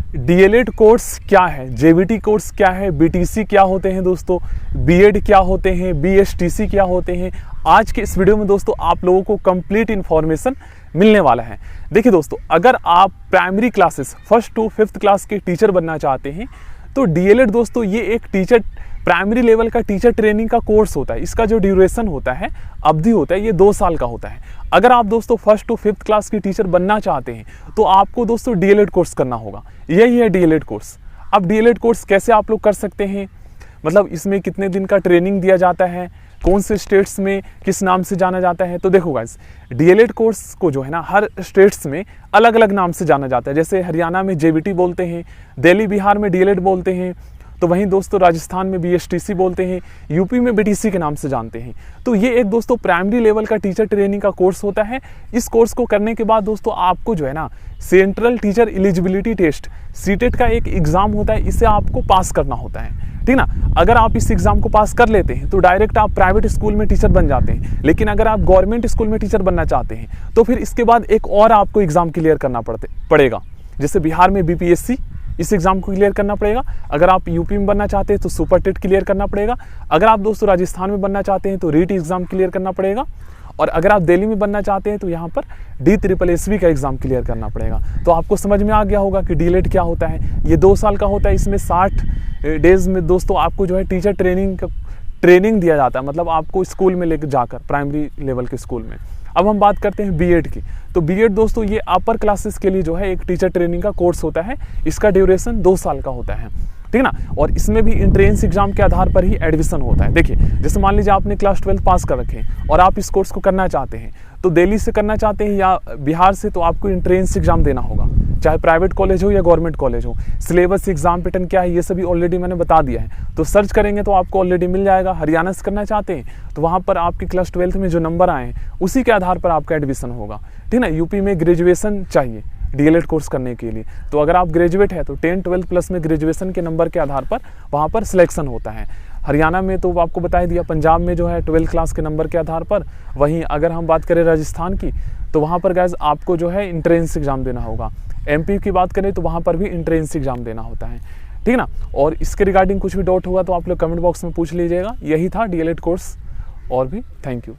DElEd course क्या है, JVT course क्या है, बीटीसी क्या होते हैं दोस्तों, बीएड क्या होते हैं, बीएसटीसी क्या होते हैं, आज के इस वीडियो में दोस्तों आप लोगों को कंप्लीट इन्फॉर्मेशन मिलने वाला है। देखिए दोस्तों, अगर आप primary classes 1st to 5th class के टीचर बनना चाहते हैं तो डीएलएड दोस्तों ये एक टीचर प्राइमरी लेवल का टीचर ट्रेनिंग का कोर्स होता है। इसका जो ड्यूरेशन होता है, अवधि होता है, ये 2 साल का होता है। अगर आप दोस्तों 1st to 5th क्लास की टीचर बनना चाहते हैं तो आपको दोस्तों डीएलएड कोर्स करना होगा। यही है डीएलएड कोर्स। अब डीएलएड कोर्स कैसे आप लोग कर सकते हैं, मतलब इसमें कितने दिन का ट्रेनिंग दिया जाता है, कौन से स्टेट्स में किस नाम से जाना जाता है। तो देखो गाइस, डीएलएड कोर्स को जो है ना हर स्टेट्स में अलग अलग नाम से जाना जाता है। जैसे हरियाणा में जेवीटी बोलते हैं, दिल्ली बिहार में डीएलएड बोलते हैं, तो वहीं दोस्तों राजस्थान में बीएसटीसी बोलते हैं, यूपी में बीटीसी के नाम से जानते हैं। तो ये एक दोस्तों प्राइमरी लेवल का टीचर ट्रेनिंग का कोर्स होता है। इस कोर्स को करने के बाद दोस्तों आपको जो है ना central teacher eligibility test CTET का एक एग्जाम होता है, इसे आपको पास करना होता है, ठीक ना। अगर आप इस एग्जाम को पास कर लेते हैं तो डायरेक्ट आप प्राइवेट स्कूल में टीचर बन जाते हैं। लेकिन अगर आप गवर्नमेंट स्कूल में टीचर बनना चाहते हैं तो फिर इसके बाद एक और आपको एग्जाम क्लियर करना पड़ेगा। जैसे बिहार में बीपीएससी, इस एग्जाम को क्लियर करना पड़ेगा। अगर आप यूपी में बनना चाहते हैं तो सुपर टेट क्लियर करना पड़ेगा। अगर आप दोस्तों राजस्थान में बनना चाहते हैं तो रीट एग्जाम क्लियर करना पड़ेगा। और अगर आप दिल्ली में बनना चाहते हैं तो यहाँ पर DSSB का एग्जाम क्लियर करना पड़ेगा। तो आपको समझ में आ गया होगा कि डीएलएड क्या होता है। ये 2 साल का होता है। इसमें 60 डेज में दोस्तों आपको जो है टीचर ट्रेनिंग दिया जाता है, मतलब आपको स्कूल में लेकर जाकर प्राइमरी लेवल के स्कूल में। अब हम बात करते हैं बीएड की। तो बीएड दोस्तों ये अपर क्लासेस के लिए जो है एक टीचर ट्रेनिंग का कोर्स होता है। इसका ड्यूरेशन 2 साल का होता है, ठीक ना। और इसमें भी एंट्रेंस एग्जाम के आधार पर ही एडमिशन होता है। देखिए, जैसे मान लीजिए आपने क्लास 12 पास कर रखे और आप इस कोर्स को करना चाहते हैं, तो दिल्ली से करना चाहते हैं या बिहार से, तो आपको एंट्रेंस एग्जाम देना होगा, चाहे प्राइवेट कॉलेज हो या गवर्नमेंट कॉलेज हो। सिलेबस, एग्जाम पैटर्न क्या है, ये सभी ऑलरेडी मैंने बता दिया है, तो सर्च करेंगे तो आपको ऑलरेडी मिल जाएगा। हरियाणा से करना चाहते हैं तो वहाँ पर आपकी क्लास 12 में जो नंबर आए हैं उसी के आधार पर आपका एडमिशन होगा, ठीक ना। यूपी में ग्रेजुएशन चाहिए डीएलएड कोर्स करने के लिए, तो अगर आप ग्रेजुएट है तो 10, 12 प्लस में ग्रेजुएशन के नंबर के आधार पर वहाँ पर सिलेक्शन होता है। हरियाणा में तो आपको बता ही दिया, पंजाब में जो है 12 क्लास के नंबर के आधार पर। वहीं अगर हम बात करें राजस्थान की तो वहाँ पर गाइस आपको जो है एंट्रेंस एग्जाम देना होगा। एमपी की बात करें तो वहाँ पर भी एंट्रेंस एग्जाम देना होता है, ठीक ना। और इसके रिगार्डिंग कुछ भी डाउट होगा तो आप लोग कमेंट बॉक्स में पूछ लीजिएगा। यही था डीएलएड कोर्स, और भी थैंक यू।